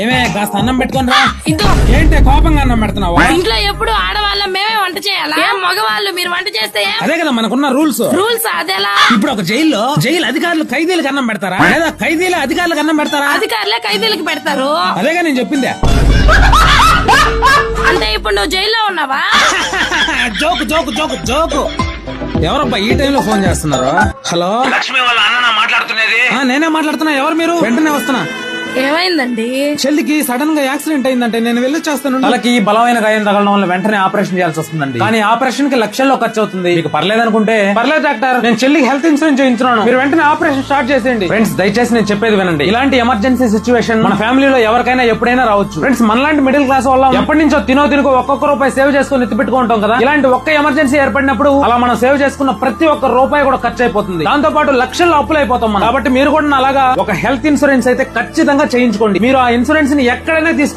ఏమే కాస్త అన్నం పెట్టుకొని రా. ఇదో ఏంటి కోపంగా అన్నం పెడుతున్నావు? ఇంట్లో ఎప్పుడు ఆడవాళ్ళం మేమే వంట చేయాలా? మగవాళ్ళు మీరు వంట చేస్తే అదే కదా మనకున్న రూల్స్. రూల్స్ అదేలా? ఇప్పుడు ఒక జైలు అధికారులు ఖైదీలకు అన్నం పెడతారా లేదా ఖైదీలు అధికారులకు అన్నం పెడతారా? అధికారులే ఖైదీలకు పెడతారు. అదేగా నేను చెప్పిందే. అంటే ఇప్పుడు నువ్వు జైల్లో ఉన్నావా? Joke joke joke joke. ఎవరబ్బా ఈ టైంలో ఫోన్ చేస్తున్నారు? హలో, లక్ష్మి వాళ్ళ అన్న మాట్లాడుతున్నది. నేనే మాట్లాడుతున్నా. ఎవరు మీరు? వెంటనే వస్తున్నా. ఏమైందండి? చెల్లికి సడన్ గా యాక్సిడెంట్ అయిందంటే నేను వెళ్ళి చేస్తాను. వాళ్ళకి బలమైన గాయం తగలడం వల్ల వెంటనే ఆపరేషన్ చేయాల్సి వస్తుందండి. కానీ ఆపరేషన్ కి లక్షల్లో ఖర్చు అవుతుంది. మీకు పర్లేదు అనుకుంటే పర్లేదు డాక్టర్, నేను చెల్లికి హెల్త్ ఇన్సూరెన్స్ చేయించున్నాను, మీరు వెంటనే ఆపరేషన్ స్టార్ట్ చేసేయండి. ఫ్రెండ్స్ దయచేసి నేను చెప్పేది వినండి. ఇలాంటి ఎమర్జెన్సీ సిచ్యువేషన్ మన ఫ్యామిలీలో ఎవరికైనా ఎప్పుడైనా రావచ్చు. ఫ్రెండ్స్ మనలాంటి మిడిల్ క్లాస్ వల్ల ఎప్పటి నుంచో తినుకో ఒక్కొక్క రూపాయి సేవ్ చేసుకుని ఎత్తి పెట్టుకుంటాం కదా. ఇలాంటి ఒక్క ఎమర్జెన్సీ ఏర్పడినప్పుడు అలా మనం సేవ్ చేసుకున్న ప్రతి ఒక్క రూపాయి కూడా ఖర్చు అయిపోతుంది. దాంతో పాటు లక్షల్లో అప్పులు అయిపోతాం మనం. కాబట్టి మీరు కూడా అలాగా ఒక హెల్త్ ఇన్సూరెన్స్ అయితే ఖచ్చితంగా చేయించుకోండి. మీరు ఆ ఇన్సూరెన్స్ ని ఎక్కడైనా తీసుకోండి.